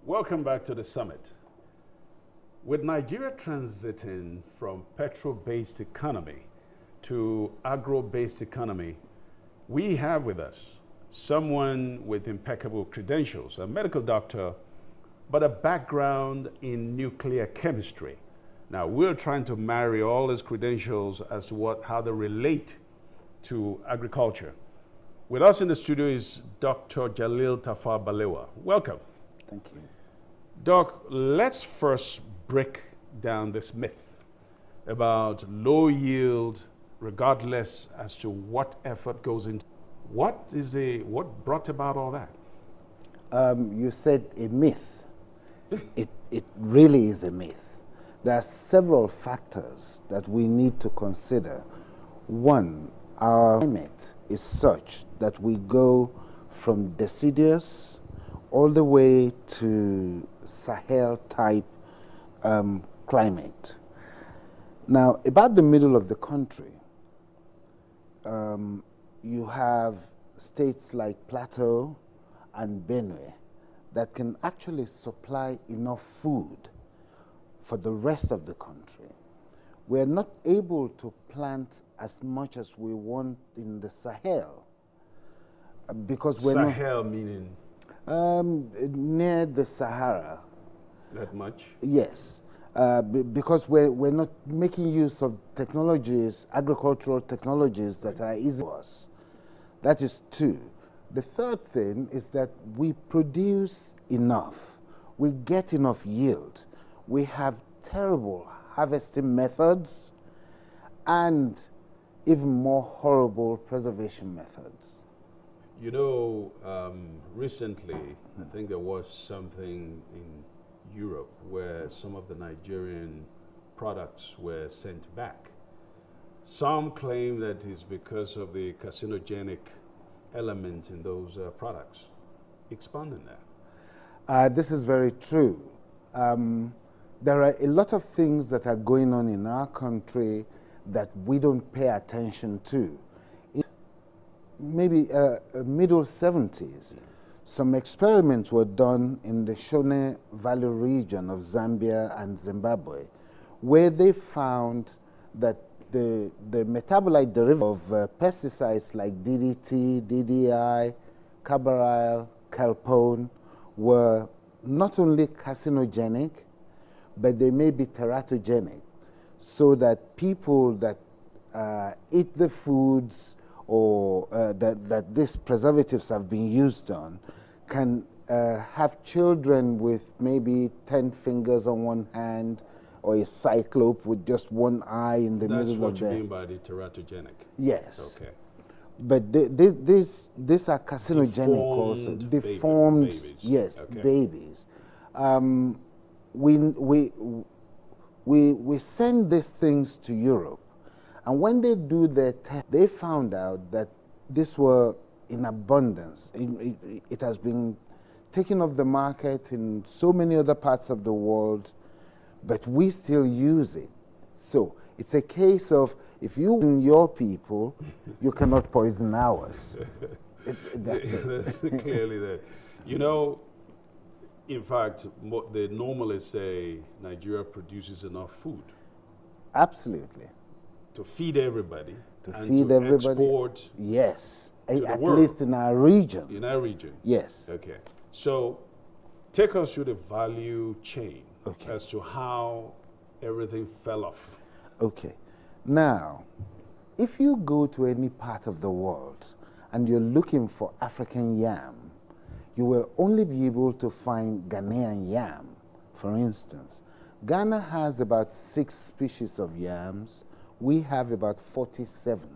Welcome back to the summit. With Nigeria transiting from petrol-based economy to agro-based economy, we have with us someone with impeccable credentials, a medical doctor, but a background in nuclear chemistry. Now, we're trying to marry all his credentials as to how they relate to agriculture. With us in the studio is Dr. JHALIL BALEWA. Welcome. Thank you. Doc, let's first break down this myth about low yield, regardless as to what effort goes into. What brought about all that? You said a myth. It really is a myth. There are several factors that we need to consider. One, our climate is such that we go from deciduous all the way to Sahel-type climate. Now, about the middle of the country, you have states like Plateau and Benue that can actually supply enough food for the rest of the country. We're not able to plant as much as we want in the Sahel because we're Sahel meaning? Near the Sahara. That much? Yes, because we're not making use of technologies, agricultural technologies that are easy for us. That is two. The third thing is that we produce enough. We get enough yield. We have terrible harvesting methods and even more horrible preservation methods. You know, recently, I think there was something in Europe where some of the Nigerian products were sent back. Some claim that it's because of the carcinogenic elements in those products. Expand on that. This is very true. There are a lot of things that are going on in our country that we don't pay attention to. In maybe middle 70s, some experiments were done in the Shone Valley region of Zambia and Zimbabwe, where they found that the metabolite derivative of pesticides like DDT, DDI, carbaryl, kelpone were not only carcinogenic, but they may be teratogenic, so that people that eat the foods or that these preservatives have been used on can have children with maybe 10 fingers on one hand or a cyclope with just one eye in the middle of the... That's what you mean by the teratogenic? Yes. Okay. But these are carcinogenic also. Deformed, babies. Yes, okay. Babies. We send these things to Europe, and when they do their test, they found out that these were in abundance. It has been taken off the market in so many other parts of the world, but we still use it. So it's a case of if you poison your people, you cannot poison ours. That's clearly there. You know, in fact, they normally say Nigeria produces enough food. Absolutely. To feed everybody. Export. Yes. At world. least in our region. In our region. Yes. Okay. So take us through the value chain as to how everything fell off. Okay. Now, if you go to any part of the world and you're looking for African yam, you will only be able to find Ghanaian yam, for instance. Ghana has about 6 species of yams. We have about 47.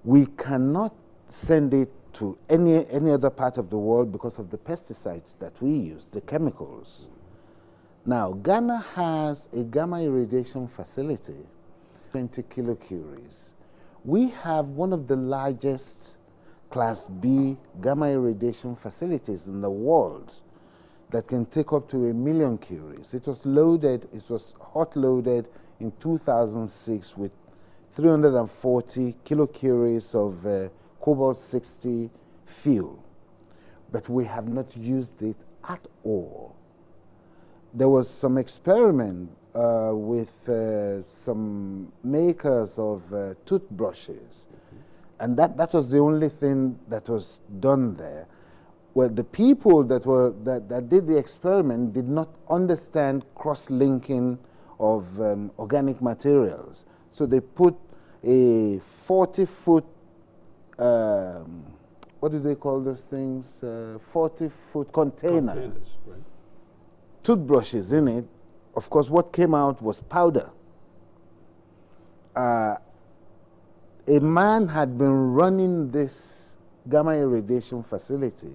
We cannot send it to any other part of the world because of the pesticides that we use, the chemicals. Now, Ghana has a gamma irradiation facility, 20 kilocuries. We have one of the largest Class B gamma irradiation facilities in the world that can take up to 1 million curies. It was hot loaded in 2006 with 340 kilocuries of cobalt-60 fuel. But we have not used it at all. There was some experiment with some makers of toothbrushes, and that was the only thing that was done there. Well, the people that did the experiment did not understand cross-linking of organic materials, so they put a 40-foot what do they call those things? 40-foot container. Containers, right. Toothbrushes in it. Of course, what came out was powder. A man had been running this gamma irradiation facility,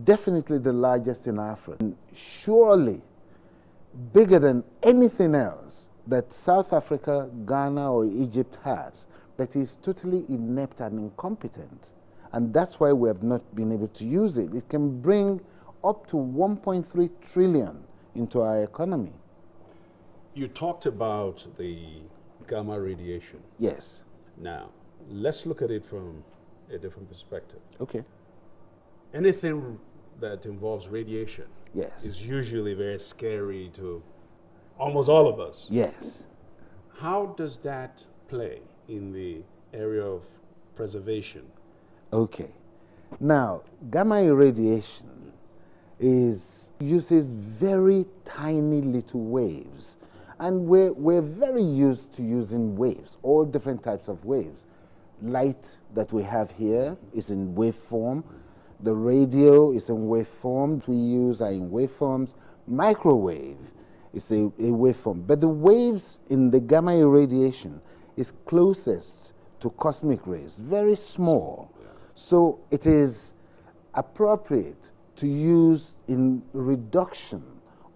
definitely the largest in Africa, surely bigger than anything else that South Africa, Ghana, or Egypt has, but he's totally inept and incompetent. And that's why we have not been able to use it. It can bring up to 1.3 trillion into our economy. You talked about the gamma radiation. Yes. Now, let's look at it from a different perspective. Okay. Anything that involves radiation Yes. is usually very scary to almost all of us. Yes. How does that play in the area of preservation? Okay. Now, gamma irradiation uses very tiny little waves. And we're very used to using waves, all different types of waves. Light that we have here is in waveform. The radio is in waveform. We use are in waveforms. Microwave is a waveform. But the waves in the gamma irradiation is closest to cosmic rays, very small. So it is appropriate to use in reduction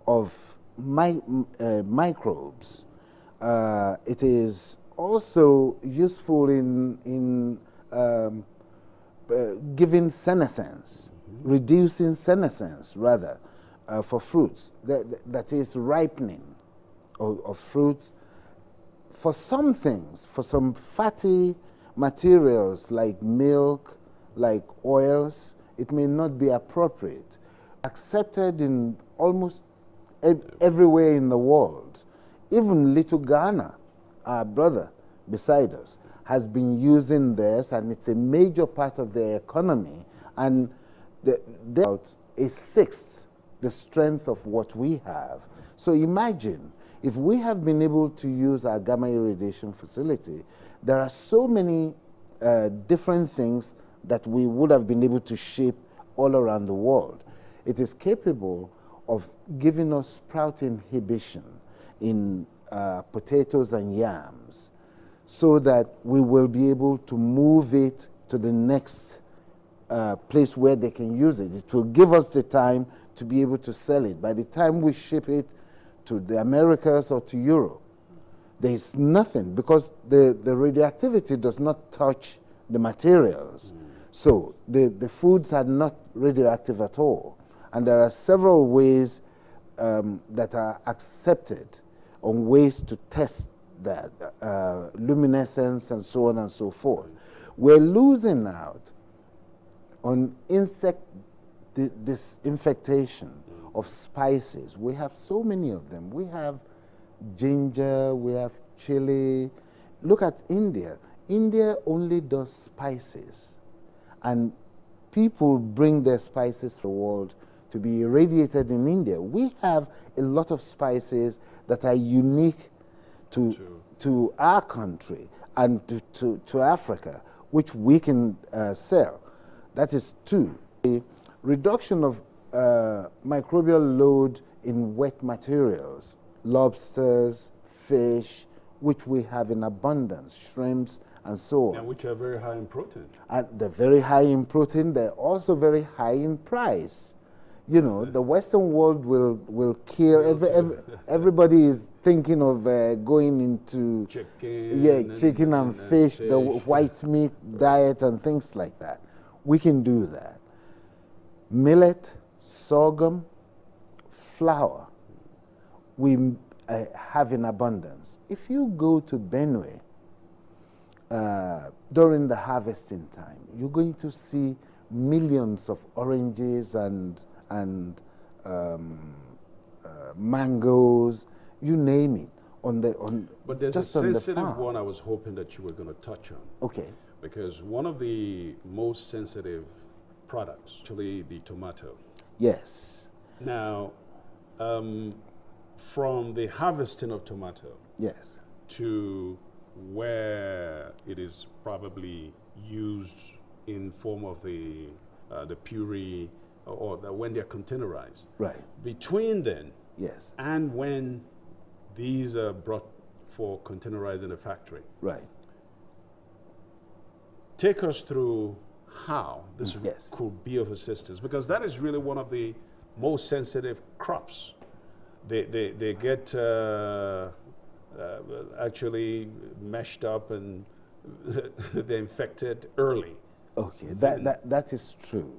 of microbes. It is also useful in giving senescence, reducing senescence rather, for fruits. That is ripening of fruits. For some things, for some fatty materials like milk, like oils, it may not be appropriate. Accepted in almost everywhere in the world. Even little Ghana, our brother beside us, has been using this, and it's a major part of their economy, and they're about a sixth the strength of what we have. So imagine if we have been able to use our gamma irradiation facility, there are so many different things that we would have been able to shape all around the world. It is capable of giving us sprout inhibition in potatoes and yams, so that we will be able to move it to the next place where they can use it. It will give us the time to be able to sell it. By the time we ship it to the Americas or to Europe, there is nothing, because the radioactivity does not touch the materials. So the foods are not radioactive at all. And there are several ways that are accepted on ways to test that, luminescence and so on and so forth. We're losing out on insect disinfectation of spices. We have so many of them. We have ginger, we have chili. Look at India. India only does spices, and people bring their spices to the world to be irradiated in India. We have a lot of spices that are unique to our country and to Africa, which we can sell. That is two. The reduction of microbial load in wet materials, lobsters, fish, which we have in abundance, shrimps, and so on. And which are very high in protein. And they're very high in protein. They're also very high in price. You know, the Western world will kill. Everybody is thinking of going into chicken and fish, the white meat diet and things like that. We can do that. Millet, sorghum, flour, we have in abundance. If you go to Benue during the harvesting time, you're going to see millions of oranges and mangoes, you name it, But there's just a on the sensitive farm. one I was hoping that you were going to touch on. Okay. Because one of the most sensitive products, actually the tomato. Yes. Now, from the harvesting of tomato Yes. to where it is probably used in form of the puree or when they're containerized. Right. Between then Yes. and when these are brought for containerized in a factory, Right. take us through how this Yes. could be of assistance, because that is really one of the most sensitive crops. They get actually meshed up and they're infected early. Okay, that is true.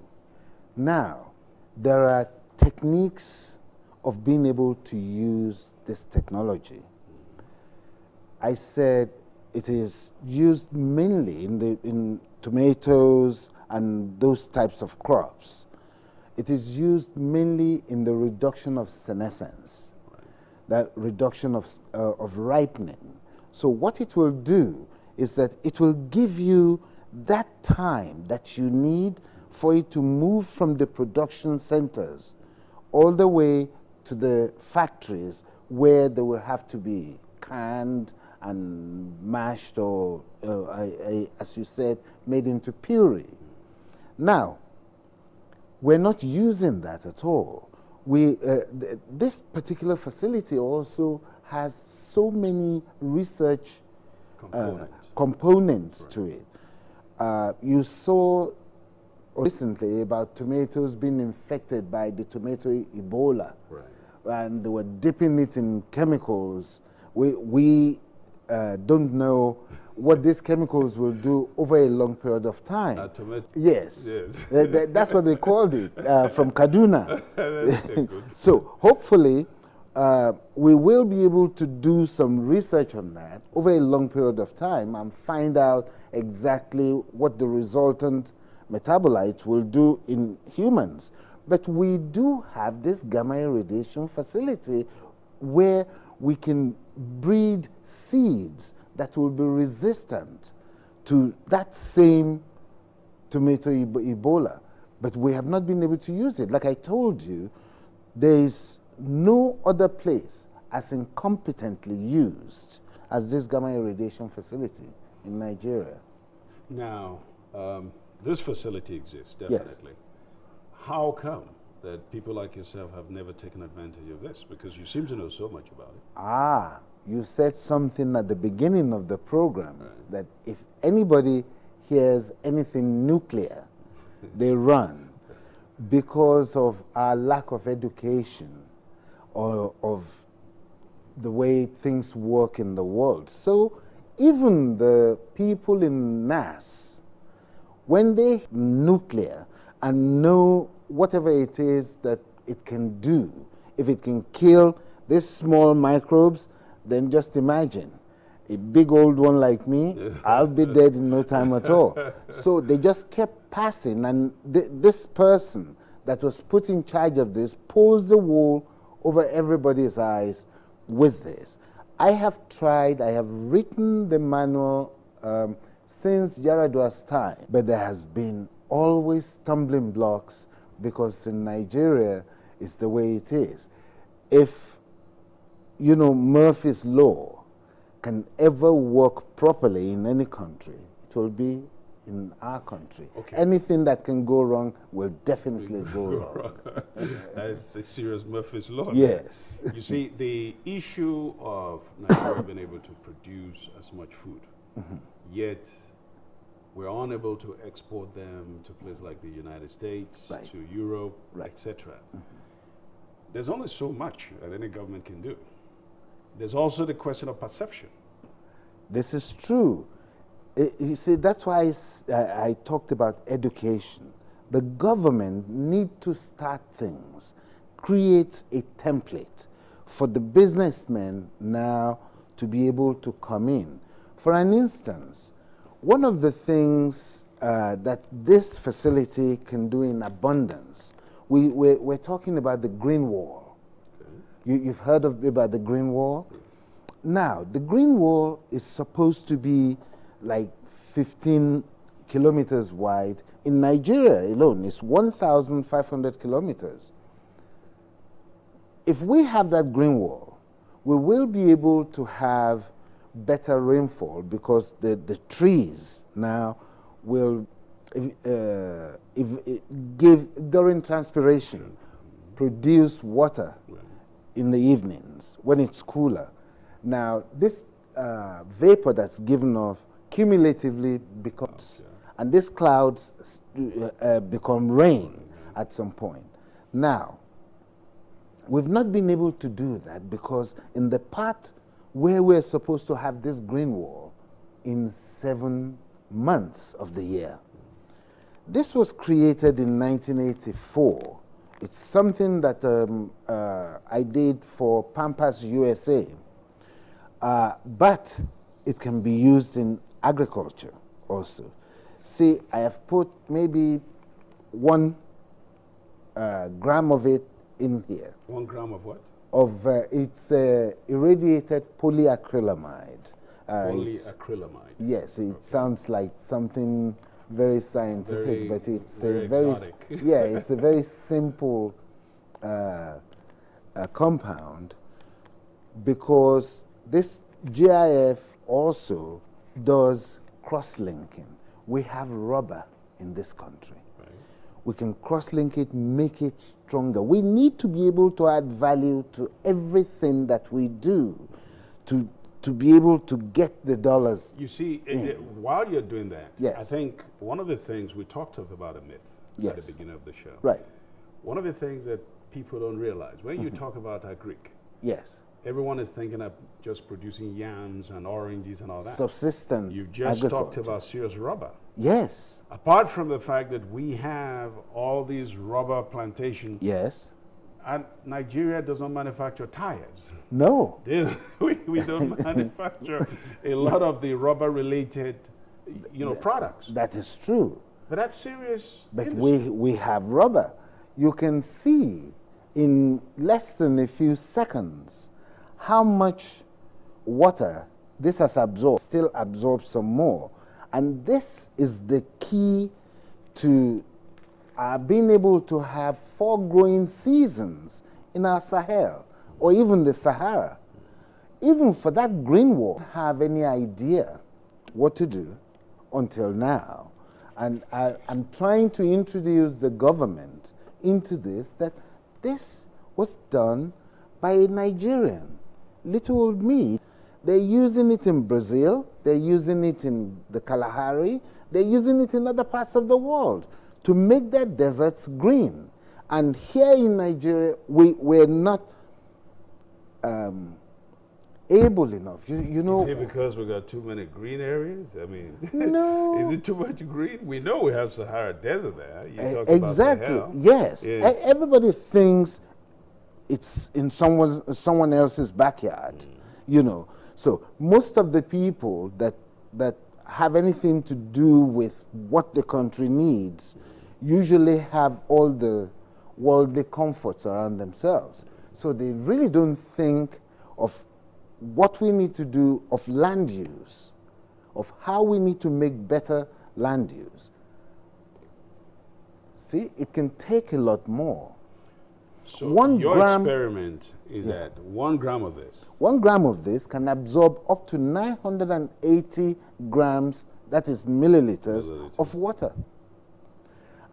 Now, there are techniques of being able to use this technology. I said it is used mainly in tomatoes and those types of crops. It is used mainly in the reduction of senescence, that reduction of ripening. So what it will do is that it will give you that time that you need for it to move from the production centers all the way to the factories where they will have to be canned and mashed or, as you said, made into puree. Now, we're not using that at all. This particular facility also has so many research components right. to it. You saw recently about tomatoes being infected by the tomato Ebola, Right. and they were dipping it in chemicals. We don't know what these chemicals will do over a long period of time. Yes, yes. That's what they called it from Kaduna. That's good. So hopefully we will be able to do some research on that over a long period of time and find out exactly what the resultant metabolites will do in humans. But we do have this gamma irradiation facility where we can breed seeds that will be resistant to that same tomato Ebola. But we have not been able to use it. Like I told you, there is no other place as incompetently used as this gamma irradiation facility in Nigeria. Now, this facility exists, definitely. Yes. How come that people like yourself have never taken advantage of this? Because you seem to know so much about it. Ah, you said something at the beginning of the program, Right. that if anybody hears anything nuclear, they run because of our lack of education or of the way things work in the world. So even the people in NAS, when they nuclear and know whatever it is that it can do, if it can kill these small microbes, then just imagine a big old one like me, I'll be dead in no time at all. So they just kept passing, and this person that was put in charge of this pulls the wool over everybody's eyes with this. I have tried, I have written the manual since Yaradua's time, but there has been always stumbling blocks because in Nigeria it's the way it is. If, you know, Murphy's Law can ever work properly in any country, it will be in our country. Okay. Anything that can go wrong will definitely go wrong. That's a serious Murphy's Law. Yes. You see, the issue of Nigeria being able to produce as much food, yet we're unable to export them to places like the United States, Right. to Europe, Right. etc. There's only so much that any government can do. There's also the question of perception. This is true. You see, that's why I talked about education. The government need to start things, create a template for the businessmen now to be able to come in. For an instance, one of the things that this facility can do in abundance we're talking about the Green Wall. Okay. You've heard about the Green Wall? Now, the Green Wall is supposed to be like 15 kilometers wide. In Nigeria alone, it's 1,500 kilometers. If we have that Green Wall, we will be able to have better rainfall because the trees now will give, during transpiration, produce water in the evenings when it's cooler. Now, this vapor that's given off cumulatively becomes, and these clouds become rain at some point. Now, we've not been able to do that because in the part where we're supposed to have this green wall in 7 months of the year. This was created in 1984. It's something that I did for Pampas USA. But it can be used in agriculture also. See, I have put maybe 1 gram of it in here. 1 gram of what? Of it's irradiated polyacrylamide. Polyacrylamide. Yes, it sounds like something very scientific, but it's very a very exotic. yeah, it's a very simple compound, because this GIF also does cross-linking. We have rubber in this country. Right. We can cross-link it, make it stronger. We need to be able to add value to everything that we do to be able to get the dollars. You see, while you're doing that, Yes. I think one of the things we talked about a myth at the beginning of the show. Right. One of the things that people don't realize, when you talk about agric, Yes. everyone is thinking of just producing yams and oranges and all that. Subsistence. You just talked agriculture. about serious rubber. Yes. Apart from the fact that we have all these rubber plantations, Yes. and Nigeria does not manufacture tires. No. We don't manufacture a lot of the rubber-related, products. That is true. But that's serious. But industry. we have rubber. You can see in less than a few seconds how much water this has absorbed, still absorbs some more. And this is the key to being able to have 4 growing seasons in our Sahel, or even the Sahara. Even for that green wall, have any idea what to do until now. And I'm trying to introduce the government into this, that this was done by a Nigerian, little old me. They're using it in Brazil, they're using it in the Kalahari, they're using it in other parts of the world to make their deserts green. And here in Nigeria, we're not able enough. You know. Is it because we got too many green areas? I mean, No. Is it too much green? We know we have Sahara Desert there. You talk Exactly. about Sahel. Yes. Yeah. Everybody thinks it's in someone else's backyard. So most of the people that have anything to do with what the country needs usually have all the worldly comforts around themselves. So they really don't think of what we need to do of land use, of how we need to make better land use. See, it can take a lot more. So 1 your gram, experiment is that 1 gram of this. 1 gram of this can absorb up to 980 grams, that is milliliters, of water.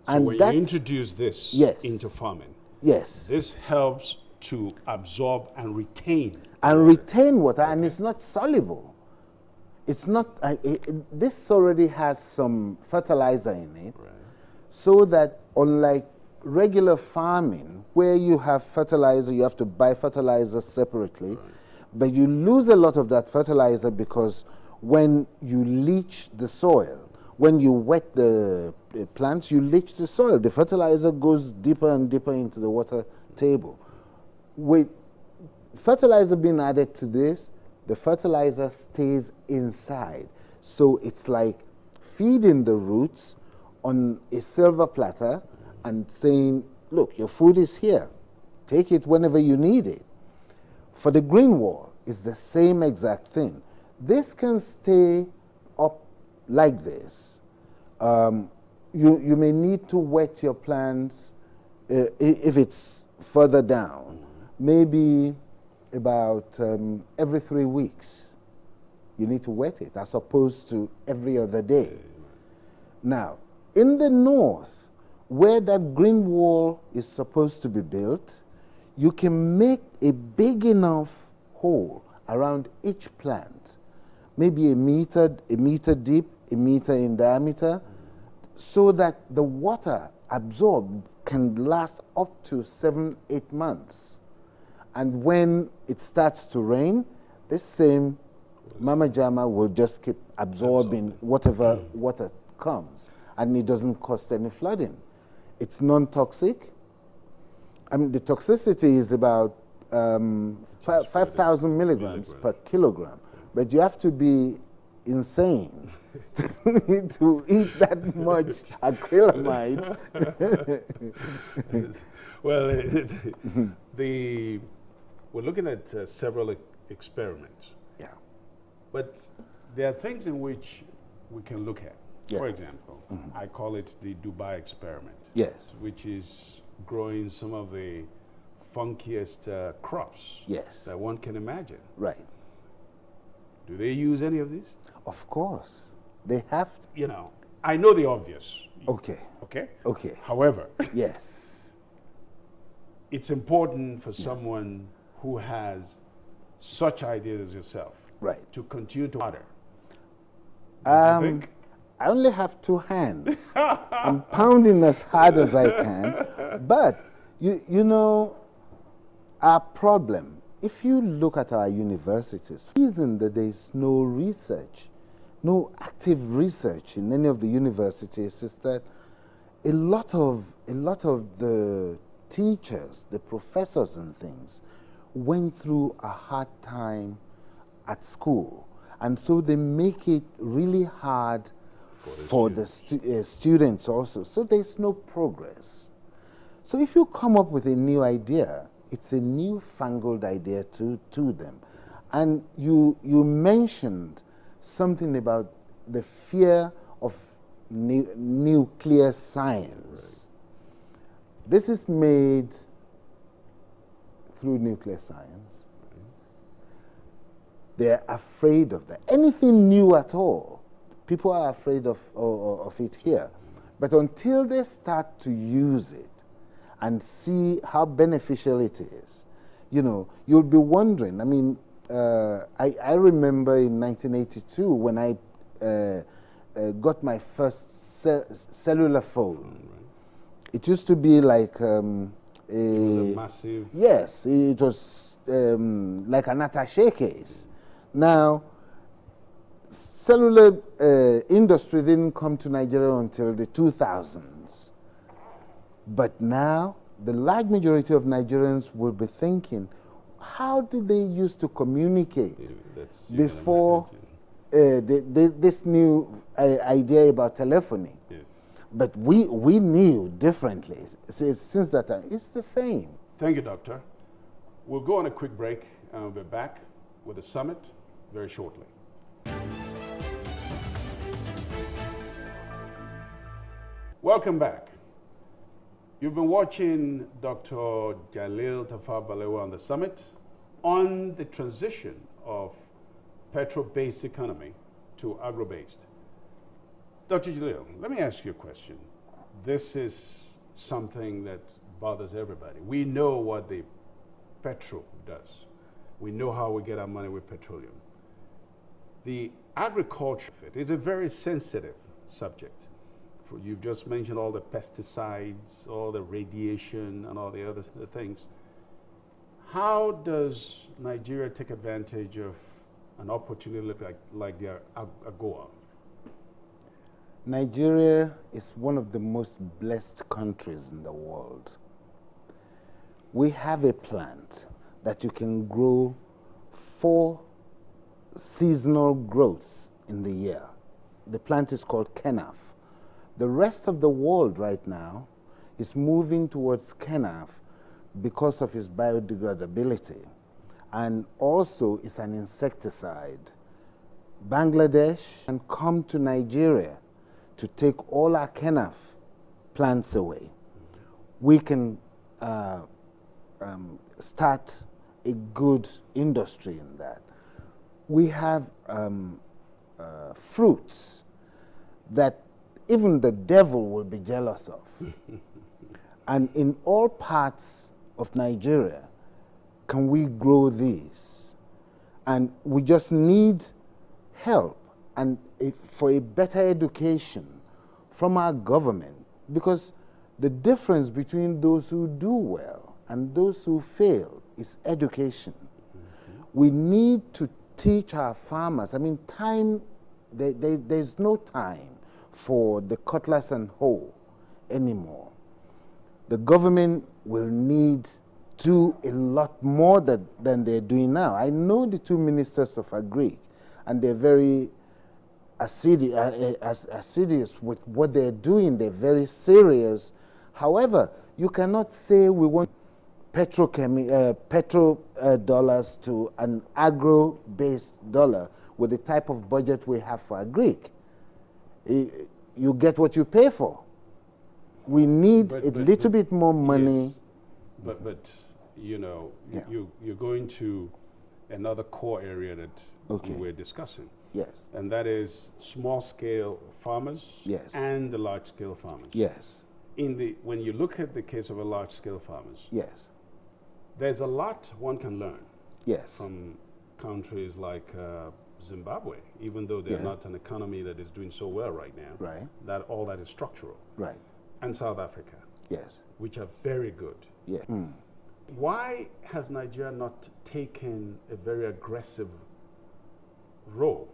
So when you introduce this into farming, this helps to absorb and retain. And retain water, and it's not soluble. It's not, this already has some fertilizer in it, so that unlike regular farming, where you have fertilizer, you have to buy fertilizer separately, but you lose a lot of that fertilizer because when you leach the soil, when you wet the plants, you leach the soil. The fertilizer goes deeper and deeper into the water table. With fertilizer being added to this, the fertilizer stays inside. So it's like feeding the roots on a silver platter and saying, look, your food is here. Take it whenever you need it. For the green wall, it's the same exact thing. This can stay up like this. You may need to wet your plants if it's further down, maybe about every 3 weeks. You need to wet it as opposed to every other day. Now, in the north, where that green wall is supposed to be built, you can make a big enough hole around each plant, maybe a meter deep, a meter in diameter, so that the water absorbed can last up to 7-8 months. And when it starts to rain, this same Mama Jama will just keep absorbing whatever water comes, and it doesn't cause any flooding. It's non-toxic. I mean, the toxicity is about 5,000 milligrams per kilogram, but you have to be insane to eat that much acrylamide. Well, we're looking at several experiments. Yeah. But there are things in which we can look at. Yeah. For example, I call it the Dubai experiment. Yes. Which is growing some of the funkiest crops that one can imagine. Right. Do they use any of these? Of course. They have to. You know, I know the obvious. Okay. Okay? Okay. However, yes, it's important for someone who has such ideas as yourself, right, to continue to water. Don't you think? I only have 2 hands. I'm pounding as hard as I can. But, you know, our problem, if you look at our universities, the reason that there is no research, no active research in any of the universities is that a lot of the teachers, the professors and things, went through a hard time at school. And so they make it really hard for the students also. So there's no progress. So if you come up with a new idea, it's a newfangled idea to them. And you mentioned something about the fear of nuclear science. Right. This is made through nuclear science. They're afraid of that. Anything new at all, people are afraid of it here. But until they start to use it and see how beneficial it is, you know, you'll be wondering. I mean, I remember in 1982 when I got my first cellular phone. It used to be like it was a massive... Yes, it was like an attaché case. Now, cellular industry didn't come to Nigeria until the 2000s. But now, the large majority of Nigerians will be thinking, how did they used to communicate before this new idea about telephony? Yes. But we knew differently. Since that time, it's the same. Thank you, Doctor. We'll go on a quick break and we'll be back with the summit very shortly. Welcome back. You've been watching Dr. JHALIL BALEWA on the summit on the transition of petrol-based economy to agro-based. Dr. JHALIL, let me ask you a question. This is something that bothers everybody. We know what the petrol does. We know how we get our money with petroleum. The agriculture is a very sensitive subject. You've just mentioned all the pesticides, all the radiation, and all the other things. How does Nigeria take advantage of an opportunity like the AGOA? Nigeria is one of the most blessed countries in the world. We have a plant that you can grow 4 seasonal growths in the year. The plant is called kenaf. The rest of the world right now is moving towards kenaf because of its biodegradability, and also it's an insecticide. Bangladesh can come to Nigeria to take all our kenaf plants away. We can start a good industry in that. We have fruits that even the devil will be jealous of. And in all parts of Nigeria, can we grow these? And we just need help and for a better education from our government, because the difference between those who do well and those who fail is education. We need to teach our farmers. I mean, there's no time for the cutlass and hoe anymore. The government will need to do a lot more than they're doing now. I know the two ministers of Agri, and they're very assiduous with what they're doing. They're very serious. However, you cannot say we want petro dollars to an agro-based dollar with the type of budget we have for Agri. You get what you pay for. We need a little bit more money. Yes. But you know, yeah. You're going to another core area that we're discussing. Yes. And that is small-scale farmers. Yes. And the large-scale farmers. Yes. When you look at the case of a large-scale farmers. Yes. There's a lot one can learn. Yes. From countries like Zimbabwe, even though they're not an economy that is doing so well right now. Right. All that is structural. Right. And South Africa. Yes. Which are very good. Yeah. Mm. Why has Nigeria not taken a very aggressive role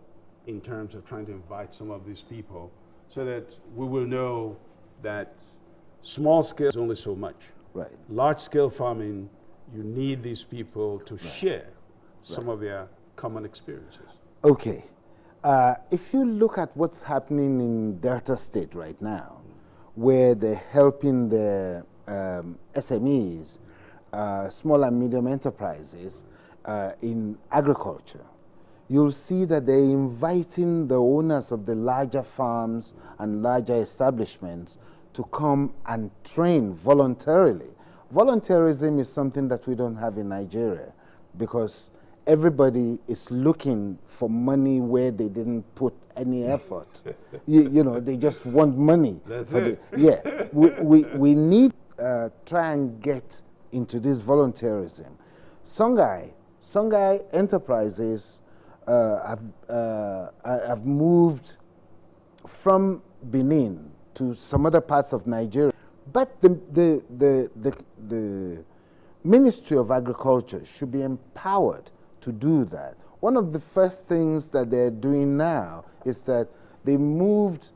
in terms of trying to invite some of these people so that we will know that small scale is only so much. Right. Large scale farming, you need these people to share some of their common experiences. Okay. If you look at what's happening in Delta State right now, where they're helping the SMEs, small and medium enterprises in agriculture, you'll see that they're inviting the owners of the larger farms and larger establishments to come and train voluntarily. Volunteerism is something that we don't have in Nigeria because everybody is looking for money where they didn't put any effort. you know, they just want money. That's it. We need try and get into this volunteerism. Songhai Enterprises have moved from Benin to some other parts of Nigeria, but the Ministry of Agriculture should be empowered to do that. One of the first things that they're doing now is that they moved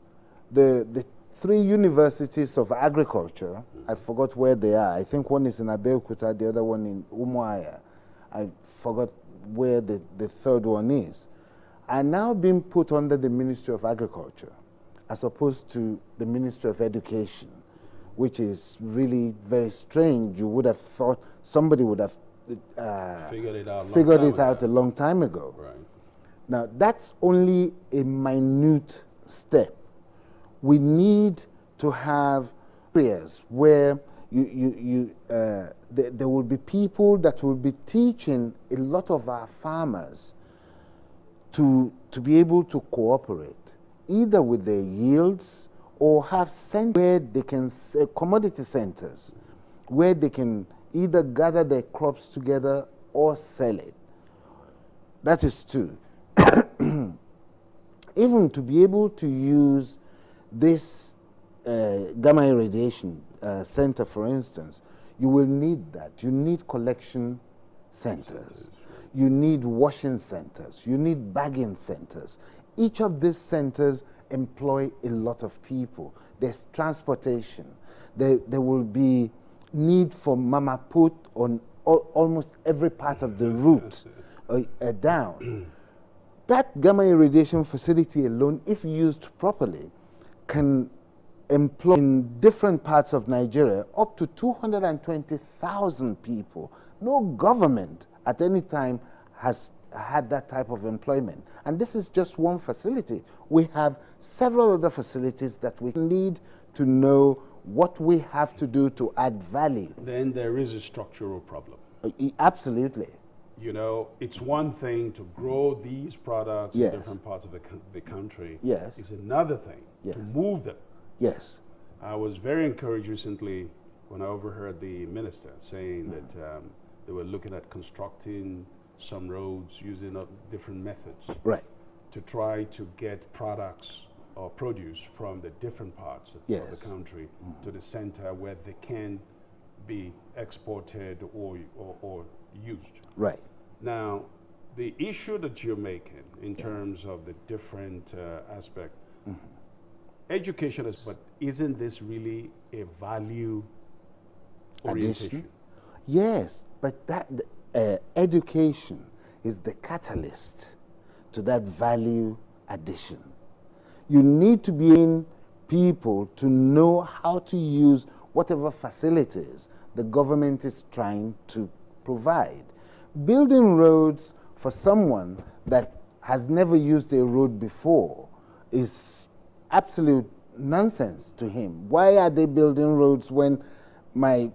the 3 universities of agriculture. I forgot where they are. I think one is in Abeokuta, the other one in Umuahia. I forgot where the third one is. Are now being put under the Ministry of Agriculture as opposed to the Ministry of Education, which is really very strange. You would have thought somebody would have figured it out a long time ago. Right. Now, that's only a minute step. We need to have areas where there will be people that will be teaching a lot of our farmers to be able to cooperate, either with their yields or have centers where they can, commodity centers, where they can either gather their crops together or sell it. That is 2. Even to be able to use this gamma irradiation center, for instance, you will need that. You need collection centers. You need washing centers. You need bagging centers. Each of these centers employ a lot of people. There's transportation. There will be need for mama put on almost every part of the route down. That gamma irradiation facility alone, if used properly, can employ in different parts of Nigeria up to 220,000 people. No government at any time has had that type of employment. And this is just one facility. We have several other facilities that we need to know what we have to do to add value. Then there is a structural problem. Absolutely. You know, it's one thing to grow these products Yes. in different parts of the country. Yes. It's another thing Yes. to move them. Yes. I was very encouraged recently when I overheard the minister saying that they were looking at constructing some roads using different methods Right. to try to get products or produce from the different parts of Yes. the country to the center where they can be exported or used. Right. Now, the issue that you're making in terms of the different aspect, education is, but isn't this really a value orientation? Addition? Yes, but that education is the catalyst to that value addition. You need to be in people to know how to use whatever facilities the government is trying to provide. Building roads for someone that has never used a road before is absolute nonsense to him. Why are they building roads when my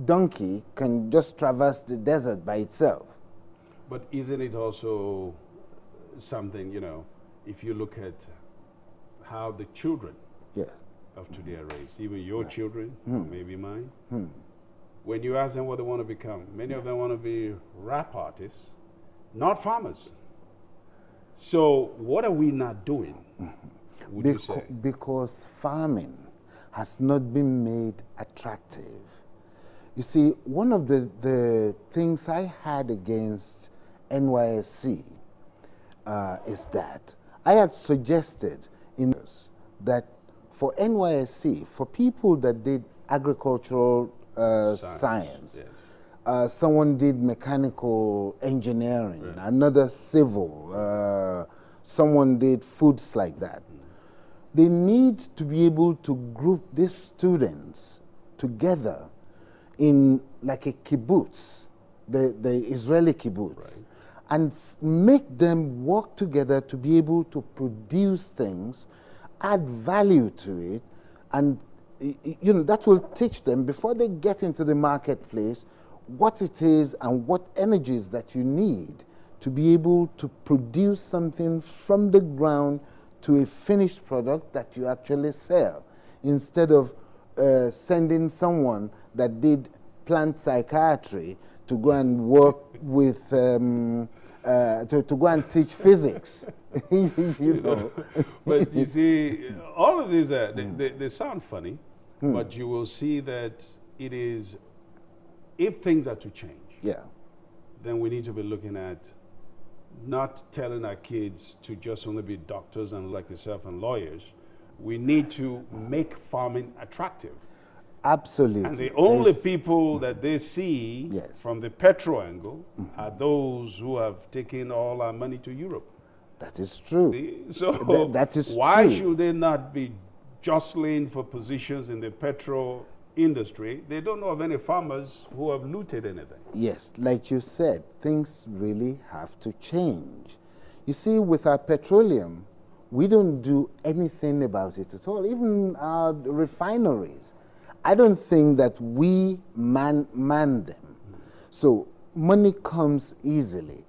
donkey can just traverse the desert by itself? But isn't it also something, you know, if you look at how the children Yes. of today are raised, even your children, maybe mine, Hmm. when you ask them what they want to become, many of them want to be rap artists, not farmers. So what are we not doing, would you say? Because farming has not been made attractive. You see, one of the things I had against NYSC is that I had suggested that for NYSC, for people that did agricultural science, yes. Someone did mechanical engineering, Right. another civil, someone did foods like that. They need to be able to group these students together in like a kibbutz, the Israeli kibbutz, Right. and make them work together to be able to produce things, add value to it, and you know, that will teach them before they get into the marketplace what it is and what energies that you need to be able to produce something from the ground to a finished product that you actually sell, instead of sending someone that did plant psychiatry to go and work with, to go and teach physics. you know. But you see, all of these, they sound funny, but you will see that it is, if things are to change, Yeah. then we need to be looking at not telling our kids to just only be doctors and like yourself and lawyers. We need to make farming attractive. Absolutely. And the only There's- people that they see Yes. from the petrol angle are those who have taken all our money to Europe. That is true. So that is why true. should they not be jostling for positions in the petrol industry? They don't know of any farmers who have looted anything. Yes, like you said, things really have to change. You see, with our petroleum, we don't do anything about it at all. Even our refineries, I don't think that we man them. So money comes easily.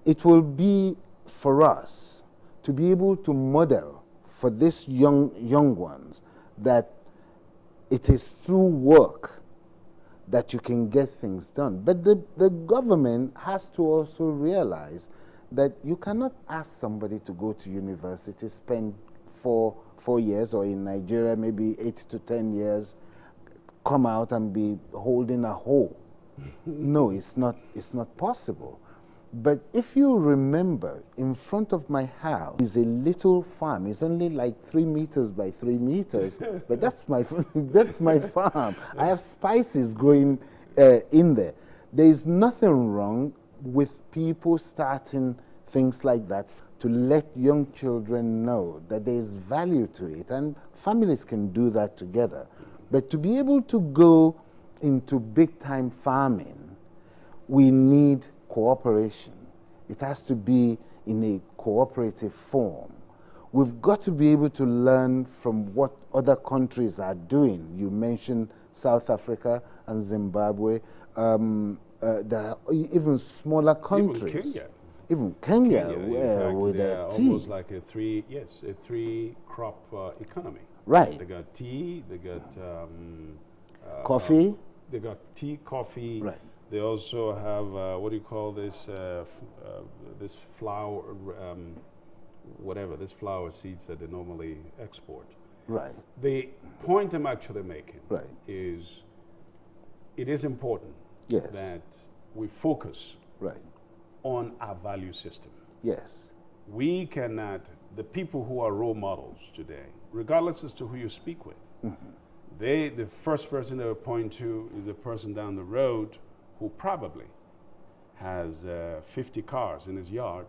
It will be for us to be able to model for these young ones that it is through work that you can get things done. But the government has to also realize that you cannot ask somebody to go to university, spend four years, or in Nigeria maybe 8 to 10 years, come out and be holding a hoe. No, it's not possible. But if you remember, in front of my house is a little farm. It's only like 3 meters by 3 meters, but that's my farm. I have spices growing in there. There is nothing wrong with people starting things like that to let young children know that there is value to it, and families can do that together. But to be able to go into big-time farming, we need cooperation. It has to be in a cooperative form. We've got to be able to learn from what other countries are doing. You mentioned South Africa and Zimbabwe. There are even smaller countries. Even Kenya. Even Kenya, with they're tea. almost like a three-crop economy. Right. They got tea, they got Coffee. They got tea, coffee. Right. They also have what do you call this? This flour, whatever. This flour seeds that they normally export. Right. The point I'm actually making Right. is, it is important Yes. that we focus Right. on our value system. Yes. We cannot, the people who are role models today, regardless as to who you speak with, the first person they will point to is a person down the road who probably has 50 cars in his yard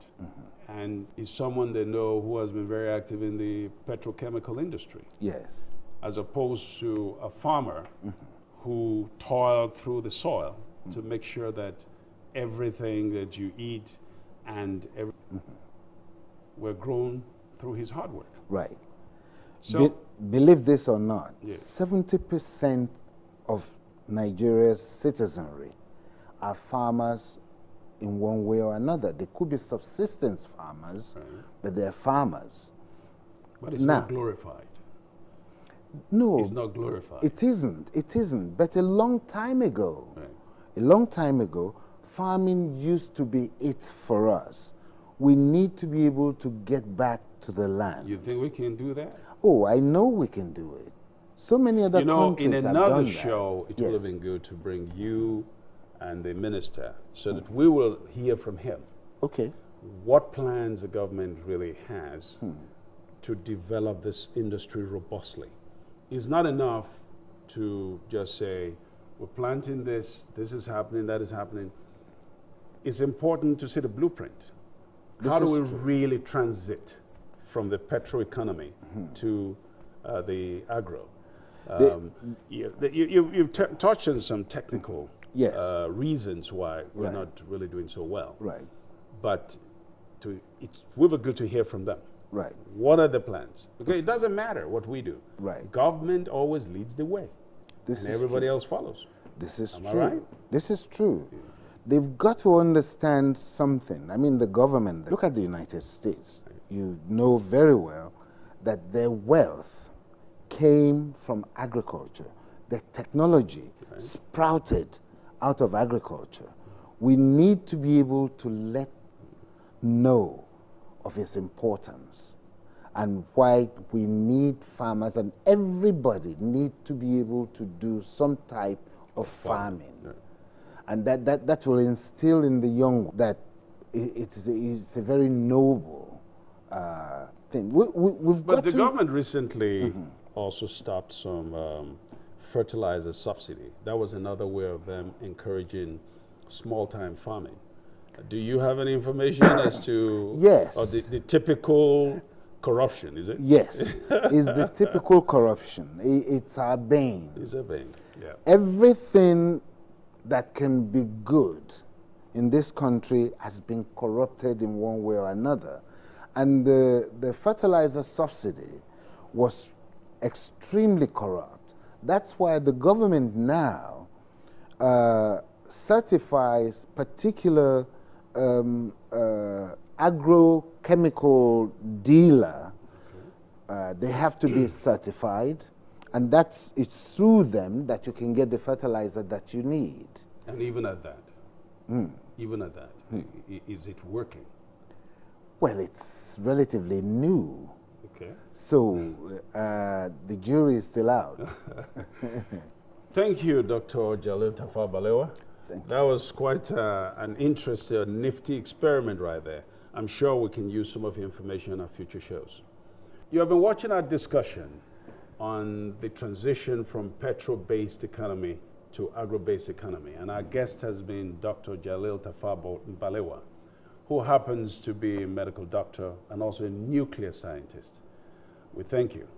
and is someone they know who has been very active in the petrochemical industry, Yes. as opposed to a farmer who toiled through the soil to make sure that everything that you eat and were grown through his hard work. Right. So, Believe this or not, Yes. 70% of Nigeria's citizenry are farmers in one way or another. They could be subsistence farmers, Right. but they're farmers. but it's Now- not glorified. No, It's not glorified. it isn't. It isn't. But a long time ago, farming used to be it for us. We need to be able to get back to the land. You think we can do that? Oh, I know we can do it. So many other You know, countries in have done another that. show, it would have Yes. been good to bring you and the minister so that we will hear from him Okay. what plans the government really has to develop this industry robustly. It's not enough to just say, we're planting this, this is happening, that is happening. It's important to see the blueprint. This How do we is true. really transit from the petro economy to the agro? You've touched on some technical Yes. reasons why we're Right. not really doing so well. Right. But it will be good to hear from them. Right. What are the plans? Okay, it doesn't matter what we do. Right. Government always leads the way, This and is everybody true. else follows. This is Am I true. right? This is true. They've got to understand something. I mean, the government, look at the United States. You know very well that their wealth came from agriculture. The technology sprouted out of agriculture. We need to be able to let know of its importance and why we need farmers, and everybody need to be able to do some type of farming. Yeah. And that will instill in the young that it's a very noble thing. We've But got the to, government recently also stopped some fertilizer subsidy. That was another way of them encouraging small-time farming. Do you have any information as to Yes. or the typical corruption, is it? Yes, it's the typical corruption. It's our bane. It's a thing, yeah. Everything that can be good in this country has been corrupted in one way or another. And the fertilizer subsidy was extremely corrupt. That's why the government now certifies particular agrochemical dealer. They have to be certified, and it's through them that you can get the fertilizer that you need. And even at that, is it working? Well, it's relatively new, Okay. so the jury is still out. Thank you, Dr. JHALIL BALEWA. That was quite an interesting, nifty experiment right there. I'm sure we can use some of your information in our future shows. You have been watching our discussion on the transition from petrol-based economy to agro-based economy, and our guest has been Dr. JHALIL BALEWA, who happens to be a medical doctor and also a nuclear scientist. We thank you.